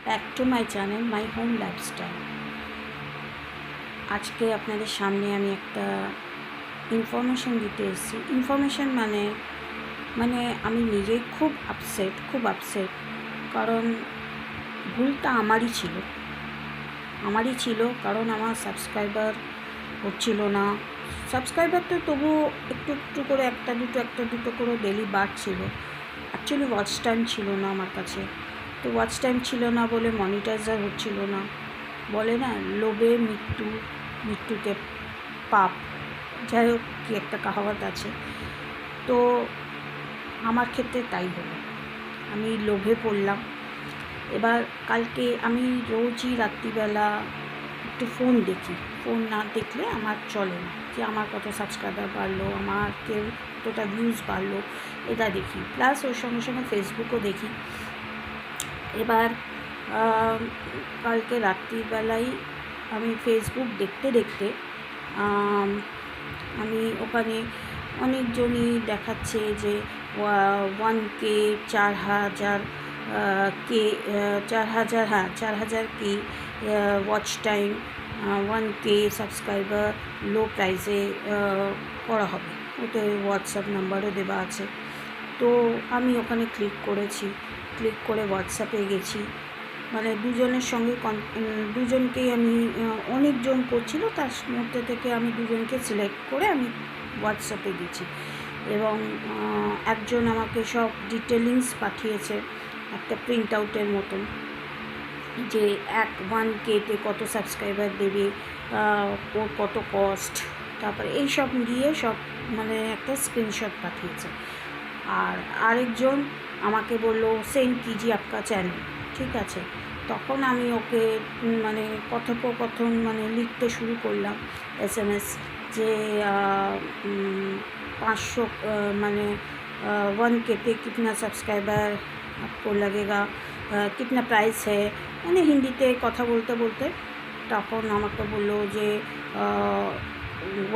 Back to my channel my home lifestyle. আজকে আপনাদের সামনে আমি একটা ইনফরমেশান দিতে এসেছি। ইনফরমেশান মানে আমি নিজেই খুব আপসেট। কারণ ভুলটা আমারই ছিল। কারণ আমার সাবস্ক্রাইবার হচ্ছিল না। সাবস্ক্রাইবার তো তবুও একটু করে একটা দুটো করে ডেলি বাড়ছিল। অ্যাকচুয়ালি ওয়াচ টাইম ছিল না আমার কাছে। তো ওয়াচ টাইম ছিল না বলে মনিটাইজার হচ্ছিল না। বলে না, লোভে মৃত্যুতে পাপ, যাই হোক, কি একটা কাহাওয়াত আছে। তো আমার ক্ষেত্রে তাই হলো, আমি লোভে পড়লাম। এবার কালকে আমি রোজই রাত্রিবেলা একটু ফোন দেখি। ফোন না দেখলে আমার চলে না, যে আমার কত সাবস্ক্রাইবার বাড়লো, আমার কতটা ভিউজ বাড়লো, এটা দেখি। প্লাস ওর সঙ্গে সঙ্গে ফেসবুকও দেখি। এবার কালকে রাত্রিবেলায় আমি ফেসবুক দেখতে আমি ওখানে অনেকজনই দেখাচ্ছে যে 1K 4,000 কে 4,000 কে watch time, 1K subscriber low প্রাইসে করা হবে। ওতে হোয়াটসঅ্যাপ নাম্বারও দেওয়া আছে। তো আমি ওখানে ক্লিক করে হোয়াটসঅ্যাপে গেছি। মানে দুজনকেই আমি, অনেকজন করছিল, তার মধ্যে থেকে আমি দুজনকে সিলেক্ট করে আমি হোয়াটসঅ্যাপে গেছি। এবং একজন আমাকে সব ডিটেলিংস পাঠিয়েছে, একটা প্রিন্ট আউটের মতন, যে 1Kতে কত সাবস্ক্রাইবার দেবে, ওর কত কস্ট, তারপরে এইসব নিয়ে সব মানে একটা স্ক্রিনশট পাঠিয়েছে। আর আরেকজন আমাকে বললো সেন্ড কিজিয়ে আপকা চ্যানেল। ঠিক আছে, তখন আমি ওকে মানে কথোপকথন লিখতে শুরু করলাম SMS, যে 500 1Kতে कितना सब्सक्राइबर आपको लगेगा, कितना प्राइस है, মানে হিন্দিতে কথা বলতে তখন আমাকে বললো যে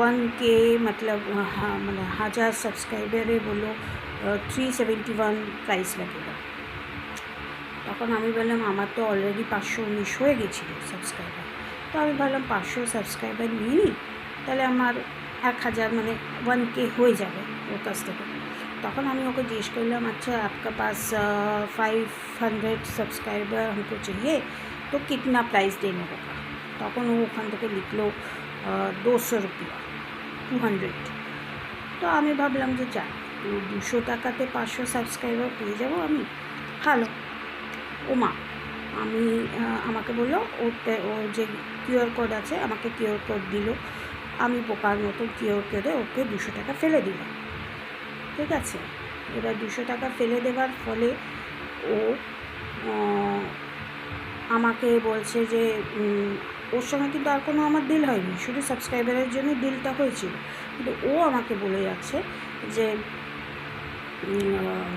1K मतलब মানে 1000 সাবস্ক্রাইবারে বললো 371 প্রাইস লাগেगा। তখন আমি বললাম আমার তো অলরেডি 519 হয়ে গেছিলো সাবস্ক্রাইবার। তো আমি ভাবলাম 500 সাবস্ক্রাইবার নিয়ে নিই, তাহলে আমার 1000 মানে 1K হয়ে যাবে ওর কাছ থেকে। তখন আমি ওকে জিজ্ঞেস করলাম, अच्छा आपका पास 500 सब्सक्राइबर हमको चाहिए तो कितना प्राइस देना होगा। তখন ও ওখান থেকে লিখলো 200 रुपया, 200। তো আমি ভাবলাম যে যাক, 200 টাকাতে 500 সাবস্ক্রাইবার পেয়ে যাবো আমি, ভালো। ওমা, আমি আমাকে বললো ওর যে কিউআর কোড আছে, আমাকে কিউআর কোড দিল। আমি বোকার মতো কিউআর কোডে ওকে 200 টাকা ফেলে দিলাম। ঠিক আছে, এবার 200 টাকা ফেলে দেওয়ার ফলে ও আমাকে বলছে যে ওর সঙ্গে কিন্তু আর কোনো আমার ডিল হয়নি, শুধু সাবস্ক্রাইবারের জন্য ডিলটা হয়েছিল। কিন্তু ও আমাকে বলে যাচ্ছে যে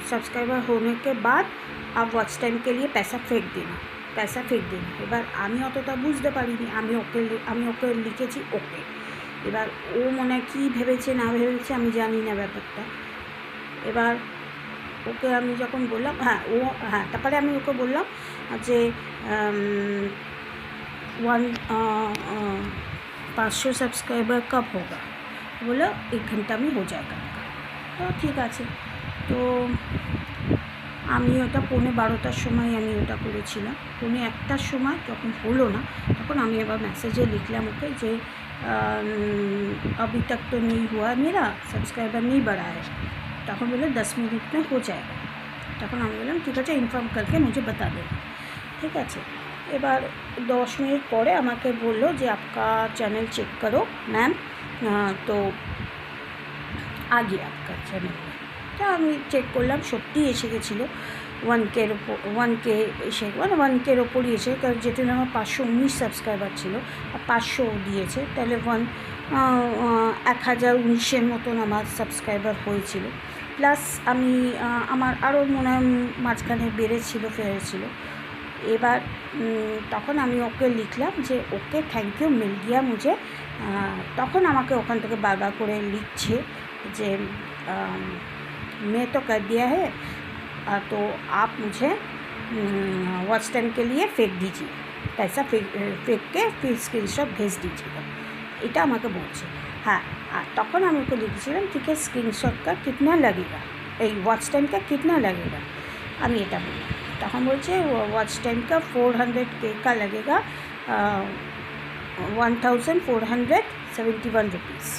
सब्सक्राइबर होने के बाद आप वॉच टाइम के लिए पैसा फेंक देना। এবার আমি অতটা বুঝতে পারিনি, আমি ওকে লিখেছি ওকে। এবার ও মনে হয় কী ভেবেছে না ভেবেছে আমি জানি না ব্যাপারটা। এবার ওকে আমি যখন বললাম, তারপরে আমি ওকে বললাম যে 500 সাবস্ক্রাইবার কব হোগা, বললো 1 ঘন্টা में हो जाएगा। তো ঠিক আছে। তো আমি ওটা 11:15টার সময় আমি ওটা করেছিলাম। 1:15টার সময় যখন হলো না, তখন আমি আবার মেসেজে লিখলাম ওকে যে अभी तक तो नहीं हुआ, मेरा सब्सक्राइबर नहीं बढ़ा है। তখন বললো 10 मिनट में हो जाएगा। তখন আমি বললাম ঠিক আছে, ইনফর্ম करके मुझे बता देना। ঠিক আছে, এবার 10 মিনিট পরে আমাকে বললো যে आपका चैनल चेक करो मैम, তো आ गया आपका चैनल। তা আমি চেক করলাম, সত্যি এসে গেছিলো 1Kর ওপর, 1K এসে মানে 1Kর ওপরই এসে, কারণ যেহেতু আমার 519 সাবস্ক্রাইবার ছিল আর 500 দিয়েছে, তাহলে 1019-এর মতন আমার সাবস্ক্রাইবার হয়েছিল। প্লাস আমি আমার আরও মনে হয় মাঝখানে ফেরেছিল। এবার তখন আমি ওকে লিখলাম যে ওকে থ্যাংক ইউ মিল গিয়া মুঝে। তখন আমাকে ওখান থেকে বারবার করে লিখছে যে मैं तो कर दिया है, तो आप मुझे वॉच टाइम के लिए फेक दीजिए पैसा, फेक के फिर स्क्रीनशॉट भेज दीजिएगा, এটা আমাকে বলছে। হ্যাঁ, আর তখন আমি ওকে লিখেছিলাম ঠিক আছে স্ক্রিনশট का कितना लगेगा, এই ওয়াচ টাইম का कितना लगेगा, আমি এটা বলি। তখন বলছে ওয়াচ টাইম का 400K का लगेगा 1471 रुपीज़।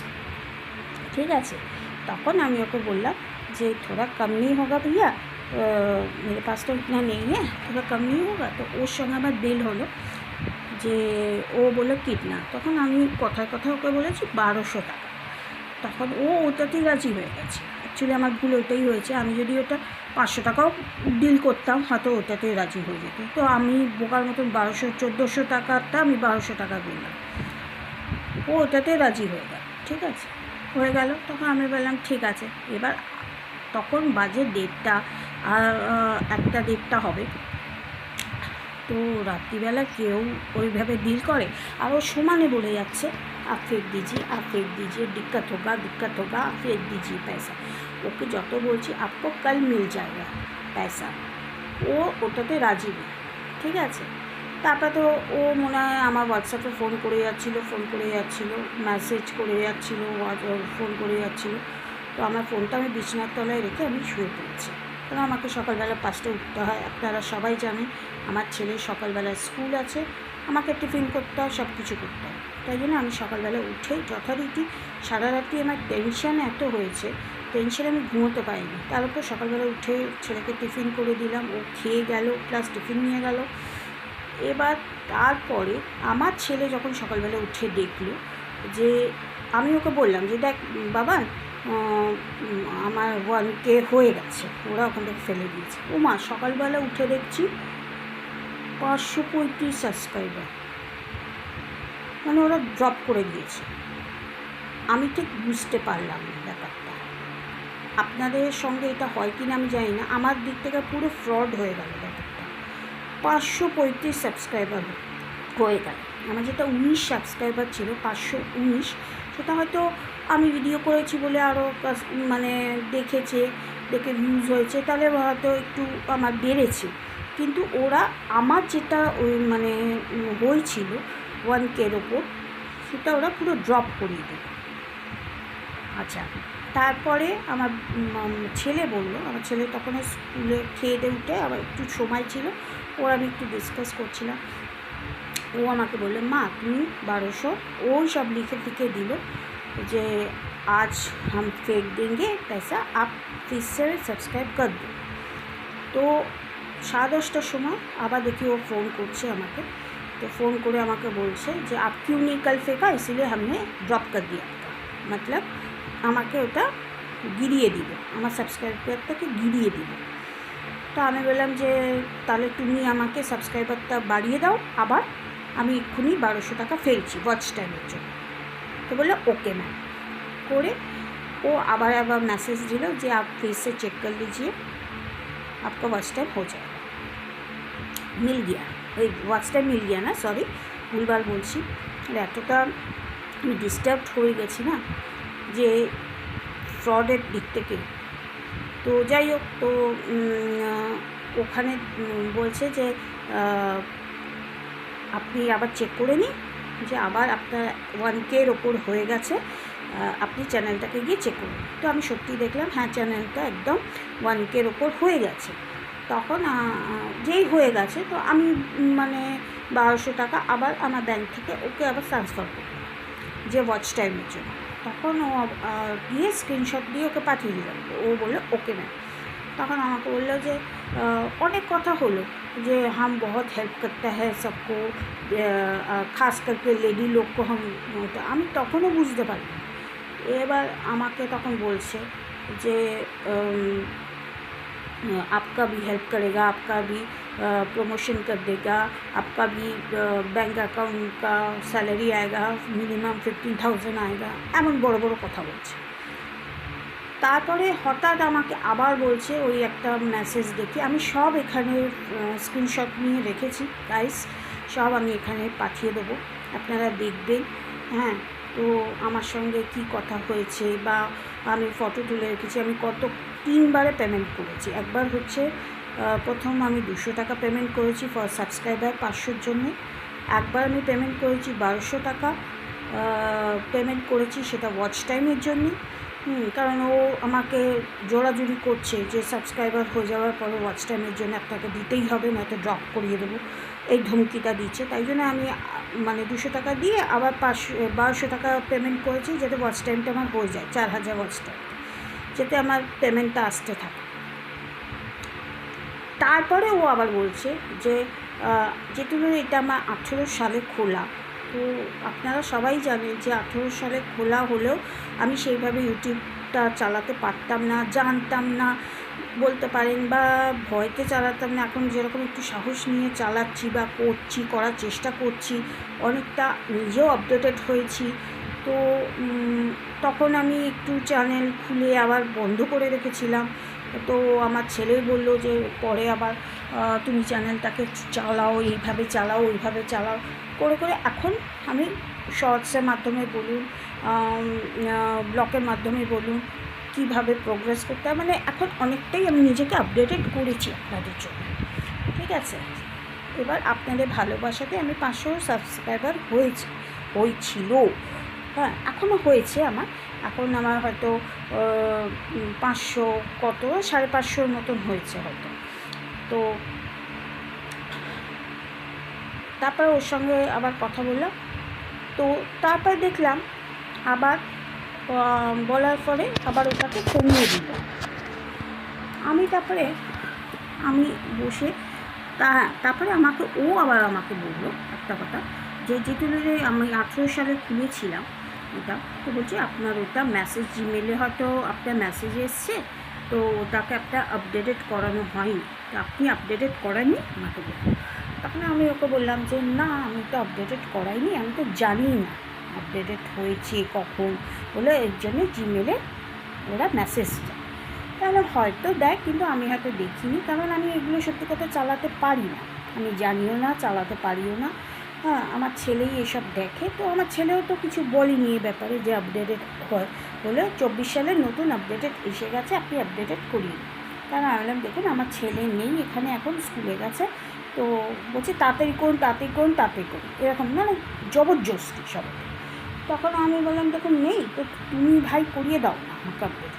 ঠিক আছে, তখন আমি ওকে বললাম যে थोड़ा कम नहीं होगा भैया, मेरे पास तो इतना नहीं है, थोड़ा कम नहीं होगा। তো ওর সঙ্গে আমার বিল হলো যে ও বললো কিতনা, তখন আমি কথায় কথায় ওকে বলেছি 1200 টাকা। তখন ও ওটাতেই রাজি হয়ে গেছে। অ্যাকচুয়ালি আমার ভুল ওটাই হয়েছে, আমি যদি ওটা 500 টাকাও ডিল করতাম হয়তো ওটাতেই রাজি হয়ে যেত। তো আমি বোকার মতন 1400 টাকাটা আমি 1200 টাকা বললাম, ও ওটাতে রাজি হয়ে গেল। ঠিক আছে, হয়ে গেল। তখন আমি বললাম ঠিক আছে। এবার তখন বাজে 1:30 আর 1:30 হবে। তো রাত্রিবেলা কেউ ওইভাবে ডিল করে, আর ও সমানে বলে যাচ্ছে आप फेंक दीजिए दिक्कत होगा आप फेंक दीजिए पैसा। ওকে যত বলছি आपको कल मिल जाएगा पैसा, ও ওটাতে রাজি নেই। ঠিক আছে, তারপরে তো ও মনে হয় আমার হোয়াটসঅ্যাপে ফোন করে যাচ্ছিলো, মেসেজ করে যাচ্ছিলো, ফোন করে যাচ্ছিলো। তো আমার ফোনটা আমি বিছানার তলায় রেখে আমি শুয়ে পড়েছি, কারণ আমাকে সকালবেলা 5টায় উঠতে হয়। আপনারা সবাই জানেন আমার ছেলের সকালবেলা স্কুল আছে, আমাকে টিফিন করতে হয়, সব কিছু করতে হয়। তাই জন্য আমি সকালবেলা উঠেই যথারীতি সারা রাত্রি আমার টেনশান এত হয়েছে, টেনশানে আমি ঘুমোতে পারিনি। তার উপর সকালবেলা উঠে ছেলেকে টিফিন করে দিলাম, ও খেয়ে গেল প্লাস টিফিন নিয়ে গেল। এবার তারপরে আমার ছেলে যখন সকালবেলা উঠে দেখলো যে আমি ওকে বললাম যে দেখ বাবা আমার 1K হয়ে গেছে, ওরা ওখান থেকে ফেলে দিয়েছে। ও মা, সকালবেলা উঠে দেখছি 535 সাবস্ক্রাইবার, মানে ওরা ড্রপ করে দিয়েছে। আমি ঠিক বুঝতে পারলাম না ব্যাপারটা, আপনাদের সঙ্গে এটা হয় কি না আমি জানি না, আমার দিক থেকে পুরো ফ্রড হয়ে গেল ব্যাপারটা। 535 সাবস্ক্রাইবার হয়ে গেল। আমার যেটা 19 সাবস্ক্রাইবার ছিল, 519, সেটা হয়তো আমি ভিডিও করেছি বলে আরও মানে দেখে ভিউজ হয়েছে, তাহলে হয়তো একটু আমার বেড়েছে। কিন্তু ওরা আমার যেটা মানে হয়েছিল 1K-র ওপর, সেটা ওরা পুরো ড্রপ করিয়ে দেবে। আচ্ছা, তারপরে আমার ছেলে বললো, আমার ছেলে তখন স্কুলে খেয়ে দিয়ে উঠে আবার একটু সময় ছিল, ওর আমি একটু ডিসকাস করছিলাম। ও আমাকে বললো মা তুমি 1200, ওই সব লিখে দিল যে আজ हम फेंक देंगे पैसा, आप फिर से सब्सक्राइब कर दो। তো 10:30টার সময় আবার দেখি ও ফোন করছে আমাকে। तो फ़ोन করে আমাকে বলছে যে आप क्यों नहीं कल फेंका, इसीलिए हमने ड्रॉप कर दिया आपका, मतलब আমাকে ওটা গিরিয়ে দিল, আমার সাবস্ক্রাইবারটাকে গিরিয়ে দিল। তো আমি বললাম যে তাহলে তুমি আমাকে সাবস্ক্রাইবারটা বাড়িয়ে দাও, আবার আমি এক্ষুনি 1200 টাকা ফেলছি ওয়াচ টাইমের জন্য। তো বললো ওকে मैम করে ও আবার मैसेज दिल যে आप फिर से चेक कर लीजिए आपका वॉच टाइम हो जाएगा, मिल गया। ওই ওয়াচ টাইম মিল গিয়া না, সরি ভুলবার বলছি। এতটা আমি ডিস্টার্বড হয়ে গেছি না যে ফ্রডের দিক থেকে। তো যাই হোক, তো ওখানে বলছে যে আপনি আবার চেক করে নিন যে আবার আপনার 1K-র ওপর হয়ে গেছে, আপনি চ্যানেলটাকে গিয়ে চেক করুন। তো আমি সত্যি দেখলাম হ্যাঁ চ্যানেলটা একদম 1K-র ওপর হয়ে গেছে। তখন যেই হয়ে গেছে তো আমি মানে 1200 টাকা আবার আমার ব্যাংক থেকে ওকে আবার ট্রান্সফার করলাম যে ওয়াচ টাইমের জন্য। তখন ও গিয়ে স্ক্রিনশট দিয়ে ওকে পাঠিয়ে দিলাম, ও বললো ওকে ম্যাম। তখন আমাকে বললো যে অনেক কথা হলো যে हम बहुत हेल्प करता है सबको, खास करके लेडी लोग को हम। আমি তখনও বুঝতে পারি। এবার আমাকে তখন বলছে যে आपका भी हेल्प करेगा, आपका भी प्रमोशन कर देगा, आपका भी बैंक अकाउंट का सैलरी आएगा, मिनिमम 15,000 आएगा, এমন বড় বড় কথা বলছে। তারপরে হঠাৎ আমাকে আবার বলছে ওই একটা মেসেজ দেখে, আমি সব এখানে স্ক্রিনশট নিয়ে রেখেছি গাইস, সব আমি এখানে পাঠিয়ে দেবো, আপনারা দেখবেন। হ্যাঁ, তো আমার সঙ্গে কি কথা হয়েছে বা আমি ফটো তুলে রেখেছি, আমি 3 বারে পেমেন্ট করেছি। একবার হচ্ছে প্রথম আমি 200 টাকা পেমেন্ট করেছি ফর সাবস্ক্রাইবার 500-র জন্যে। একবার আমি পেমেন্ট করেছি 1200 টাকা পেমেন্ট করেছি, সেটা ওয়াচ টাইমের জন্যে। কারণ ও আমাকে জোরাজুরি করছে যে সাবস্ক্রাইবার হয়ে যাওয়ার পরে ওয়াচ টাইমের জন্য আপনাকে দিতেই হবে, নয়তো ড্রপ করিয়ে দেবো, এই ধমকিটা দিচ্ছে। তাই জন্য আমি মানে 200 টাকা দিয়ে আবার 1200 টাকা পেমেন্ট করেছি, যাতে ওয়াচ টাইমটা আমার হয়ে যায় 4000 ওয়াচ টাইম, যাতে আমার পেমেন্টটা আসতে থাকে। তারপরে ও আবার বলছে যে যেহেতু এটা আমার 18 সালে খোলা, তো আপনারা সবাই জানেন যে 18 সালে খোলা হলেও আমি সেইভাবে ইউটিউবটা চালাতে পারতাম না, জানতাম না বলতে পারেন, বা ভয়তে চালাতাম না। এখন যেরকম একটু সাহস নিয়ে চালাচ্ছি বা করার চেষ্টা করছি, অনেকটা নিজেও আপডেটেড হয়েছি। তো তখন আমি একটু চ্যানেল খুলে আবার বন্ধ করে রেখেছিলাম। তো আমার ছেলে বলল যে পরে আবার তুমি চ্যানেলটাকে চালাও, এইভাবে চালাও, ওইভাবে চালাও করে করে এখন আমি শর্টসের মাধ্যমে বলুন, ব্লগের মাধ্যমে বলুন, কীভাবে প্রোগ্রেস করতে হয়, মানে এখন অনেকটাই আমি নিজেকে আপডেটেড করেছি আপনাদের জন্য। ঠিক আছে, এবার আপনাদের ভালোবাসাতে আমি 500 সাবস্ক্রাইবার হয়েছিল। হ্যাঁ, এখনও হয়েছে আমার, এখন আমার হয়তো 500 কত 550 মতন হয়েছে হয়তো। তো তারপর ওর সঙ্গে আবার কথা বললাম। তো তারপর দেখলাম আবার বলার পরে আবার ওটাকে কমিয়ে দিল। তারপরে আমি বসে তারপরে ও আবার আমাকে বললো একটা কথা, যে যেগুলো আমি 18 সালে খুলেছিলাম ওটা, তো বলছি আপনার ওটা মেসেজ জিমেলে হয়তো আপনার মেসেজ এসছে, তো ওটাকে একটা আপডেটেড করানো হয়নি, তো আপনি আপডেটেড করাননি আমাকে বলুন। তখন আমি ওকে বললাম যে না, আমি তো আপডেটেড করাইনি, আমি তো জানি না আপডেটেড হয়েছে কখন, বলে এর জন্য জিমেলে ওরা মেসেজ দেয়। তাহলে হয়তো দেয়, কিন্তু আমি হয়তো দেখিনি, কারণ আমি এগুলো সত্যি কথা চালাতে পারি না, আমি জানিও না, চালাতে পারিও না। হ্যাঁ, আমার ছেলেই এসব দেখে, তো আমার ছেলেও তো কিছু বলিনি এ ব্যাপারে যে আপডেটেড হয়, বলে 24 সালের নতুন আপডেটেড এসে গেছে, আপনি আপডেটেড করিয়ে দিন। কারণ আমি বললাম দেখুন আমার ছেলে নেই এখানে, এখন স্কুলে গেছে, তো বলছে তাড়াতাড়ি করুন, এরকম মানে জবরদস্তি সব। তখন আমি বললাম দেখুন নেই তো, তুমি ভাই করিয়ে দাও না আমাকে আপডেট।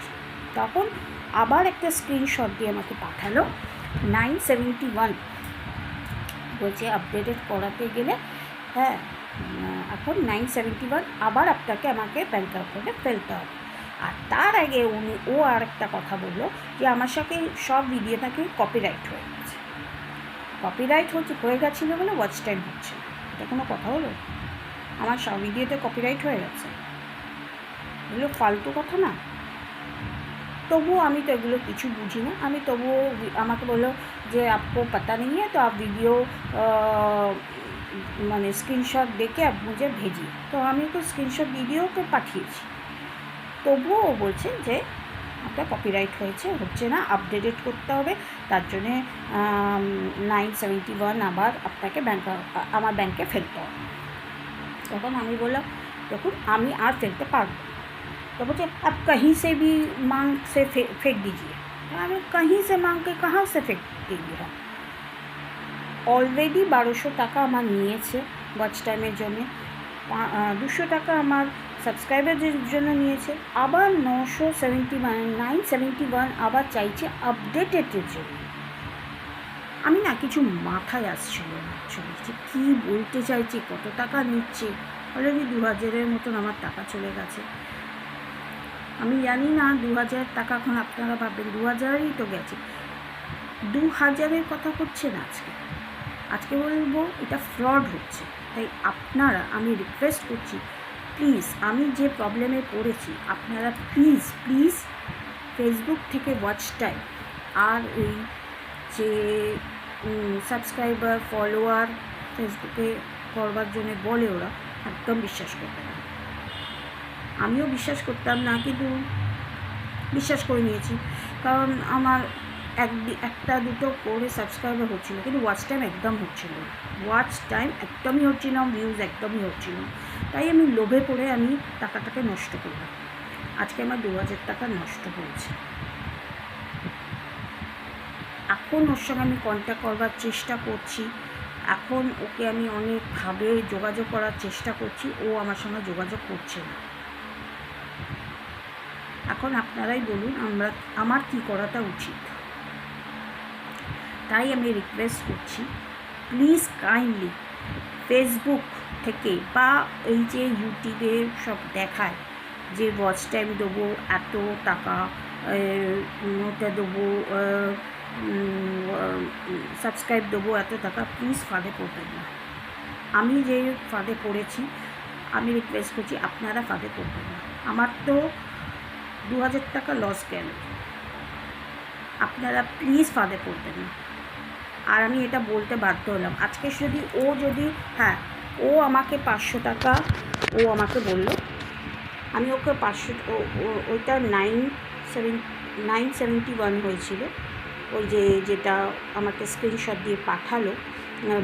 তখন আবার একটা স্ক্রিনশট দিয়ে আমাকে পাঠালো 971, বলছে আপডেটেড করাতে গেলে হ্যাঁ এখন 971 আবার আমাকে ব্যাঙ্ক অ্যাকাউন্টে ফেলতে হবে। আর তার আগে ও আর একটা কথা বললো যে আমার সাথে সব ভিডিও নাকি কপিরাইট হয়ে গেছে, হয়ে গেছিলো বলে ওয়াচ টাইম হচ্ছে না। এটা কোনো কথা হলো? আমার সব ভিডিওতে কপিরাইট হয়ে গেছে, এগুলো ফালতু কথা না। তবুও আমি তো এগুলো কিছু বুঝি না, আমি তবুও আমাকে বললো যে আপকো পাতা নেই है तो आप वीडियो মানে স্ক্রিনশট দেখে आप मुझे भेजिए। তো আমি তো স্ক্রিনশট ভিডিওকে পাঠিয়েছি, তবুও ও বলছে যে আপনার কপিরাইট হচ্ছে না, আপডেটেড করতে হবে, তার জন্যে 971 আবার আপনাকে আমার ব্যাংকে ফেলতে হবে। তখন আমি বললাম দেখুন আমি আর ফেলতে পারবো। तो बोलते अब कहीं से भी मांग से फेंक दीजिए। আমি कहीं से मांग के कहाँ से फेंक देंगे हम? অলরেডি 1200 টাকা আমার নিয়েছে ওয়াচ টাইমের জন্য, 200 টাকা আমার সাবস্ক্রাইবারের জন্য নিয়েছে, আবার 971 আবার চাইছে আপডেটেডের জন্য। আমি না কিছু মাথায় আসছিল না যে কী বলতে চাইছি, কত টাকা নিচ্ছে। অলরেডি 2000-এর মতন আমার টাকা চলে গেছে। আমি জানি না 2000 টাকা, এখন আপনারা ভাববেন 2000-ই তো গেছে, 2000-এর কথা হচ্ছে না আজকে বলবো এটা ফ্রড হচ্ছে। তাই আমি রিকোয়েস্ট করছি প্লিজ, আমি যে প্রবলেমে পড়েছি আপনারা প্লিজ ফেসবুক থেকে ওয়াচ টাইম আর এই যে সাবস্ক্রাইবার ফলোয়ার ফেসবুকে করবার জন্য বলে ওরা, একদম বিশ্বাস করবে না। আমিও বিশ্বাস করতাম না, কিন্তু বিশ্বাস করে নিয়েছি, কারণ আমার একটা দুটো করে সাবস্ক্রাইবার হচ্ছিলো, কিন্তু ওয়াচ টাইম একদমই হচ্ছিল না, ভিউজ একদমই হচ্ছিল না। তাই আমি লোভে পড়ে আমি টাকাটাকে নষ্ট করলাম। আজকে আমার 2000 টাকা নষ্ট হয়েছে। এখন এখন ওর সঙ্গে আমি কন্ট্যাক্ট করবার চেষ্টা করছি, এখন ওকে আমি অনেকভাবে যোগাযোগ করার চেষ্টা করছি, ও আমার সঙ্গে যোগাযোগ করছে না। এখন আপনারাই বলুন আমার কী করাটা উচিত। তাই আমি রিকোয়েস্ট করছি, প্লিজ কাইন্ডলি ফেসবুক থেকে বা এই যে ইউটিউবে সব দেখায় যে ওয়াচ টাইম দেবো এত টাকা, ওটা দেবো, সাবস্ক্রাইব দেবো এত টাকা, প্লিজ ফাঁদে পড়বেন না। আমি যে ফাঁদে পড়েছি, আমি রিকোয়েস্ট করছি আপনারা ফাঁদে পড়বেন না। আমার তো 2000 টাকা লস গেল, আপনারা প্লিজ ফাঁদে পড়বেন না। আর আমি এটা বলতে বাধ্য হলাম আজকে, যদি হ্যাঁ ও আমাকে 500 টাকা ও আমাকে বলল, আমি ওকে 500, ওইটা 971 হয়েছিল, ওই যেটা আমাকে স্ক্রিনশট দিয়ে পাঠালো,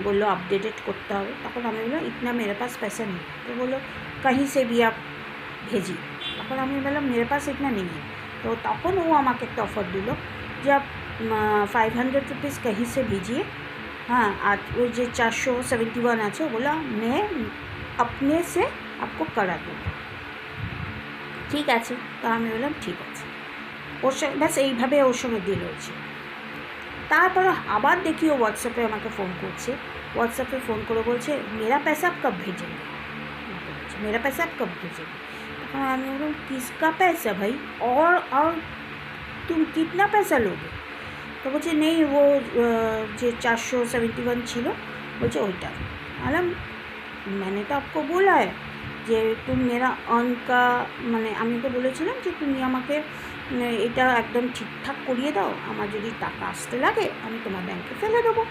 বললো আপডেটেড করতে হবে। তখন আমি বললাম ইতনা মেরে পাস पैसा নেই, তো বললো कहीं से भी आप भेजिए। তখন আমি বললাম मेरे पास इतना नहीं है। তো তখন ও আমাকে একটা অফার দিল যে आप 500 रुपीज़ कहीं से भेजिए, हाँ। আর ওই যে 471 আছে, बोला मैं अपने से आपको करा दूँगा। ঠিক আছে, তো আমি বললাম ঠিক আছে। ওর সঙ্গে ব্যাস এইভাবে ওর সঙ্গে ডিল হয়েছে। তারপরে আবার দেখি ও হোয়াটসঅ্যাপে আমাকে ফোন করছে, হোয়াটসঅ্যাপে ফোন করে বলছে मेरा पैसा आप कब भेजेंगे, मेरा पैसा आप कब भेजेंगे। तখন আমি বললাম किसका पैसा भाई, और तुम कितना पैसा लोगे। तो বলছে নেই वो যে 471 ছিল, বলছে ওইটা। বললাম मैंने तो आपको बोला है যে তুমি মেরা অনকা, মানে আমি তো বলেছিলাম যে তুমি আমাকে এটা একদম ঠিকঠাক করিয়ে দাও, আমার যদি টাকা আসতে লাগে আমি তোমার ব্যাংকে ফেলে দেবো।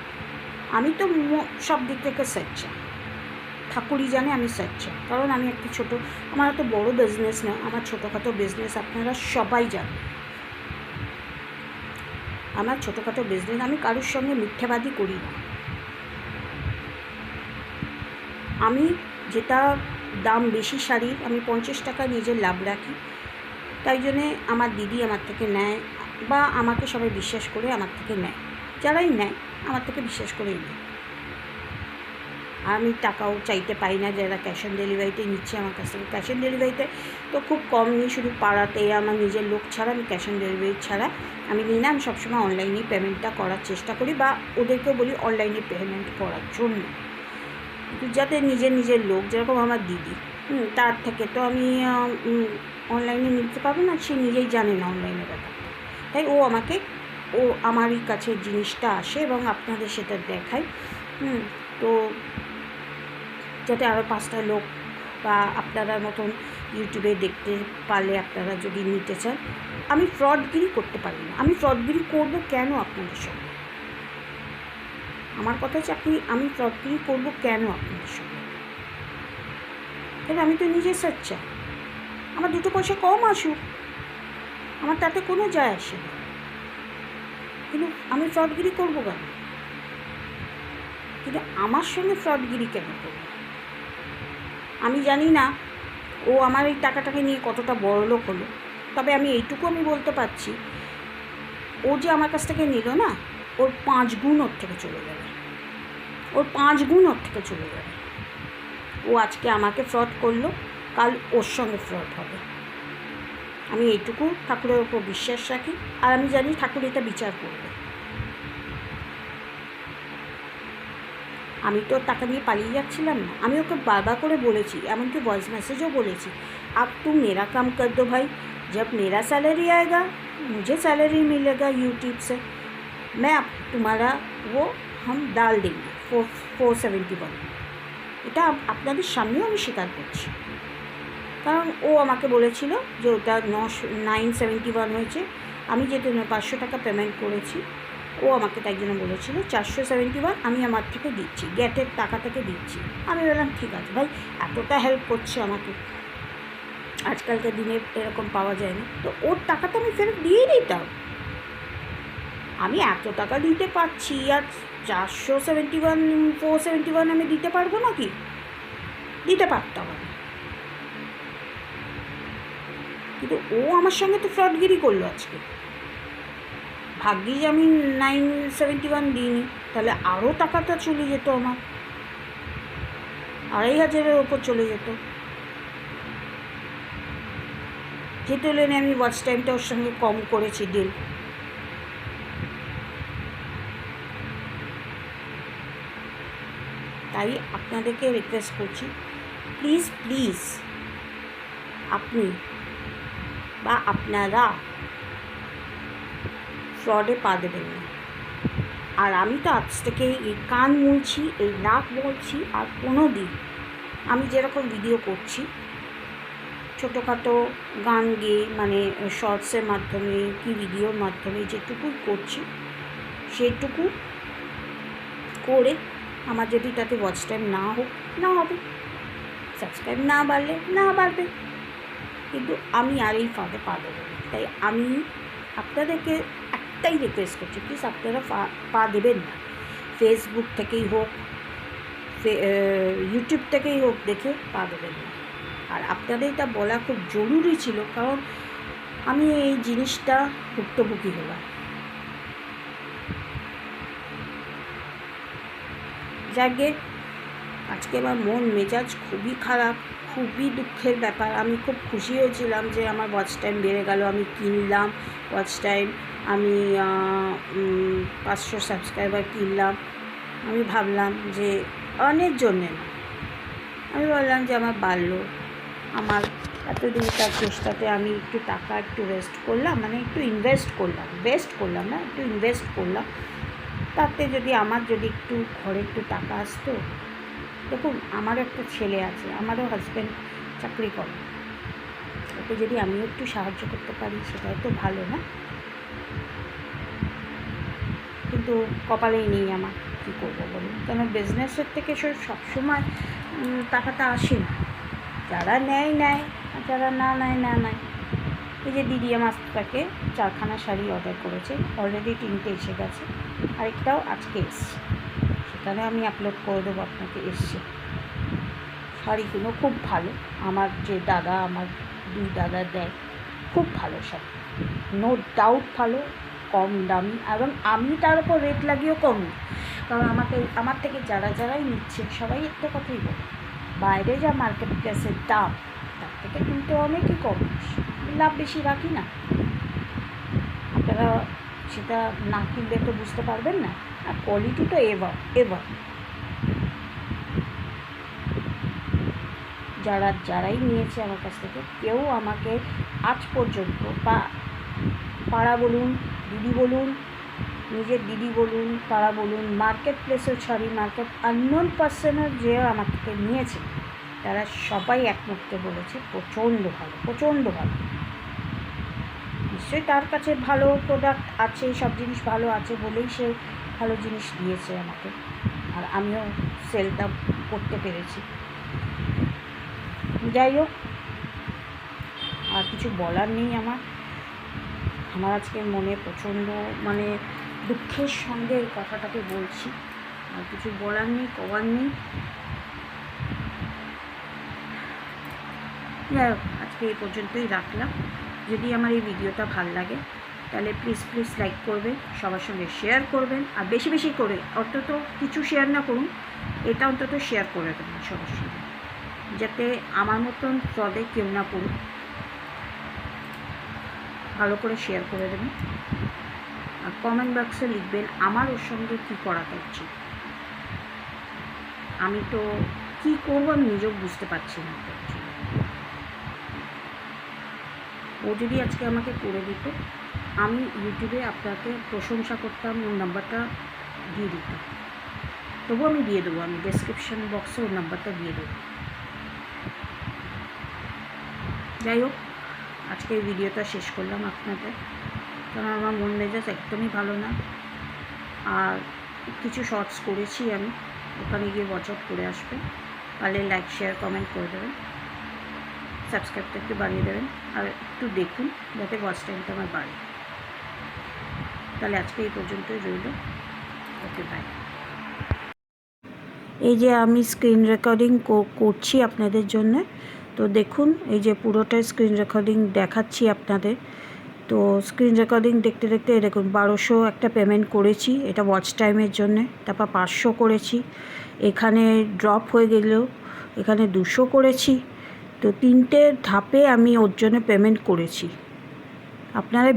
আমি তো সব দিক থেকে সচ্চা, ঠাকুরই জানে আমি সচ্চা। কারণ আমি একটা আমার এত বড় বিজনেস না, আমার ছোটোখাটো বিজনেস, আপনারা সবাই জানেন আমার ছোটোখাটো বিজনেস। আমি কারোর সঙ্গে মিথ্যাবাদী করি না। আমি যেটা দাম বেশি শাড়ির, আমি 50 টাকা নিজের লাভ রাখি, তাই জন্যে আমার দিদি আমার থেকে নেয়, বা আমাকে সবাই বিশ্বাস করে আমার থেকে নেয়, যারাই নেয় আমার থেকে বিশ্বাস করেই নেয়। আমি টাকাও চাইতে পাই না, যারা ক্যাশ অন ডেলিভারিতে নিচ্ছে আমার কাছ থেকে। ক্যাশ অন ডেলিভারিতে তো খুব কম নিই, শুধু পাড়াতে আমার নিজের লোক ছাড়া আমি ক্যাশ অন ডেলিভারি ছাড়া আমি নিই না। আমি সবসময় অনলাইনেই পেমেন্টটা করার চেষ্টা করি, বা ওদেরকেও বলি অনলাইনে পেমেন্ট করার জন্য, যাতে নিজের লোক, যেরকম আমার দিদি, তার থেকে তো আমি অনলাইনে নিতে পারবো না, সে নিজেই জানে না অনলাইনের ব্যাপারটা। তাই ও আমারই কাছে জিনিসটা আসে এবং আপনাদের সেটা দেখায়, তো যাতে আরও 5টা লোক বা আপনারা মতন ইউটিউবে দেখতে পারলে আপনারা যদি নিতে চান। আমি ফ্রডগিরি করতে পারি না। আমি ফ্রডগিরি করবো কেন আপনাদের সঙ্গে? আমার কথা হচ্ছে আমি ফ্রডগিরি করবো কেন আপনাদের সঙ্গে? আমি তো নিজে সচ্চা, আমার 2 পয়সা কম আসুক, আমার তাতে কোনো যায় আসে না, কিন্তু আমি ফ্রডগিরি করবো কেন? কিন্তু আমার সঙ্গে ফ্রডগিরি কেন করবো? আমি জানি না ও আমার এই টাকাটাকে নিয়ে কতটা বড়লোক হলো, তবে আমি এইটুকু বলতে পারছি, ও যে আমার কাছ থেকে নিল না, ওর 5 গুণ ওর থেকে চলে যাবে, ওর 5 গুণ ওর থেকে চলে যাবে। ও আজকে আমাকে ফ্রড করলো, কাল ওর সঙ্গে ফ্রড হবে। আমি এইটুকু ঠাকুরের ওপর বিশ্বাস রাখি, আর আমি জানি ঠাকুর এটা বিচার করবে। আমি তো টাকা নিয়ে পালিয়ে যাচ্ছিলাম না, আমি ওকে বারবার করে বলেছি, এমনকি ভয়েস মেসেজও বলেছি, अब तुम मेरा काम कर दो भाई, जब मेरा सैलरी आएगा मुझे सैलरी मिलेगा यूट्यूब से, मैं तुम्हारा वो हम डाल देंगे 471। এটা আপনাদের সামনেও আমি স্বীকার করছি, কারণ ও আমাকে বলেছিল যে ওটা 971 হয়েছে। আমি যেহেতু 500 টাকা পেমেন্ট করেছি, ও আমাকে তাই জন্য বলেছিল 471 আমি আমার থেকে দিচ্ছি, গ্যাটের টাকা থেকে দিচ্ছি। আমি বললাম ঠিক আছে ভাই, এতটা হেল্প করছে আমাকে, আজকালকার দিনে এরকম পাওয়া যায় না, তো ওর টাকাটা আমি ফেরত দিয়েই দিতাম। আমি এত টাকা দিতে পারছি, আর 471 আমি দিতে পারবো না কি? দিতে পারতাম আমি, কিন্তু ও আমার সঙ্গে তো ফ্রডগিরি করলো আজকে। ভাগ্যিস আমি 971 দিইনি, তাহলে আরও টাকাটা চলে যেত আমার, 2500-এর ওপর চলে যেত। যে তুলনায় আমি ওয়াচ টাইমটা ওর সঙ্গে কম করেছি ডিল। তাই আপনাদেরকে রিকোয়েস্ট করছি, প্লিজ প্লিজ আপনি বা আপনারা ফ্রডে পা দেবেন না। আর আমি তো আজ থেকে এই কান মুলছি, এই নাক বলছি, আর কোনো দিন আমি যেরকম ভিডিও করছি ছোটোখাটো গান গেয়ে, মানে শর্টসের মাধ্যমে কি ভিডিওর মাধ্যমে যেটুকু করছি সেটুকু করে আমার যদি তাতে ওয়াচ টাইম না হোক, না হবে, সাবস্ক্রাইব না বাড়লে না বাড়বে, কিন্তু আমি আর এই ফাঁদে পা দেবো না। তাই আমি আপনাদেরকে একটাই রিকোয়েস্ট করছি, প্লিজ আপনারা পা দেবেন না। ফেসবুক থেকেই হোক, ইউটিউব থেকেই হোক, দেখে পা দেবেন না। আর আপনাদের এটা বলা খুব জরুরি ছিল, কারণ আমি এই জিনিসটা ভুক্তভোগী হলাম। যাকে আজকে আমার মন মেজাজ খুবই খারাপ, খুবই দুঃখের ব্যাপার। আমি খুব খুশি হয়েছিলাম যে আমার ওয়াচ টাইম বেড়ে গেল, আমি কিনলাম ওয়াচ টাইম, আমি 500 সাবস্ক্রাইবার কিনলাম। আমি ভাবলাম যে অনেক জন্যে না, আমি বললাম যে আমার বাড়লো, আমার এতদিনকার চেষ্টাতে আমি একটু টাকা একটু ওয়েস্ট করলাম, মানে একটু ইনভেস্ট করলাম, ওয়েস্ট করলাম না, একটু ইনভেস্ট করলাম, তাতে যদি আমার যদি একটু ঘরে একটু টাকা আসতো। দেখুন, আমার একটা ছেলে আছে, আমারও হাজব্যান্ড চাকরি করে, ওকে যদি আমিও একটু সাহায্য করতে পারি সেটাই তো ভালো না? কিন্তু কপালেই নেই আমার, কী করবো বলুন। কেন বিজনেসের থেকে সবসময় টাকাটা আসে না, যারা নেয় নেয়, আর যারা না নেয় না নেয়। এই যে দিদি আমার তাকে 4খানা শাড়ি অর্ডার করেছে, অলরেডি 3টে এসে গেছে, আরেকটাও আজকে এসছে, সেখানে আমি আপলোড করে দেবো আপনাকে। এসছে শাড়িগুলো খুব ভালো, আমার যে দাদা, আমার 2 দাদা দেয়, খুব ভালো শাড়ি, নো ডাউট ভালো, কম দামি, এবং আমি তার উপর রেট লাগিয়েও কম নিই। কারণ আমার থেকে যারাই নিচ্ছে সবাই একটা কথাই বলে, বাইরে যা মার্কেট প্লেসের দাম তার থেকে কিন্তু অনেকই কম, লাভ বেশি রাখি না। আপনারা সেটা না কিনলে তো বুঝতে পারবেন না। আর কোয়ালিটি তো এবার যারাই নিয়েছে আমার কাছ থেকে, কেউ আমাকে আজ পর্যন্ত, বা পাড়া বলুন, দিদি বলুন, নিজের দিদি বলুন, পাড়া বলুন, মার্কেট প্লেসের শাড়ি, মার্কেট আননোন পার্সনের যে আমার থেকে নিয়েছে, তারা সবাই একমুখে বলেছে প্রচণ্ড ভালো, প্রচণ্ড ভালো। নিশ্চয়ই তার কাছে ভালো প্রোডাক্ট আছে, সব জিনিস ভালো আছে বলেই সে ভালো জিনিস দিয়েছে আমাকে, আর আমিও সেলটা করতে পেরেছি। যাই হোক, আর কিছু বলার নেই আমার আজকে মনে প্রচণ্ড, মানে দুঃখের সঙ্গে এই কথাটাকে বলছি, আর কিছু বলার নেই, করার নেই। যাই হোক, আজকে এই পর্যন্তই রাখলাম। যদি আমার এই ভিডিওটা ভালো লাগে তাহলে প্লিজ লাইক করবেন, সবার সঙ্গে শেয়ার করবেন, আর বেশি বেশি করে, অন্তত কিছু শেয়ার না করুন, এটা অন্তত শেয়ার করে দেবেন সবার সঙ্গে, যাতে আমার মতন ফ্রডে কেউ না পড়ুন। ভালো করে শেয়ার করে দেবেন, আর কমেন্ট বক্সে লিখবেন আমার ওর সঙ্গে কী করাটা উচিত। আমি তো কী করবো আমি নিজেও বুঝতে পারছি না। ও যদি আজকে আমাকে করে দিত, আমি ইউটিউবে আপনাকে প্রশংসা করতাম, ওর নাম্বারটা দিয়ে দিতাম। তবু আমি দিয়ে দেবো, আমি ডেসক্রিপশন বক্সে ওর নাম্বারটা দিয়ে দেবো। যাই হোক, আজকে এই ভিডিওটা শেষ করলাম আপনাদের, কারণ আমার মন মেজাজ একদমই ভালো না। আর কিছু শর্টস করেছি আমি, ওখানে গিয়ে ওয়াচ আউট করে আসবেন, পারলে লাইক শেয়ার কমেন্ট করে দেবেন, সাবস্ক্রাইবটা একটু বাড়িয়ে দেবেন, আর একটু দেখুন যাতে ওয়াচ টাইমটা আমার বাড়ে। তাহলে আজকে এই পর্যন্তই রইল, ওকে বাই। এই যে আমি স্ক্রিন রেকর্ডিং করছি আপনাদের জন্য, তো দেখুন এই যে পুরোটাই স্ক্রিন রেকর্ডিং দেখাচ্ছি আপনাদের। তো স্ক্রিন রেকর্ডিং দেখতে দেখতে দেখুন 1200 একটা পেমেন্ট করেছি, এটা ওয়াচ টাইমের জন্যে। তারপর 500 করেছি, এখানে ড্রপ হয়ে গেলেও এখানে 200 করেছি। তো 3টে ধাপে আমি ওর জন্য পেমেন্ট করেছি। আপনারা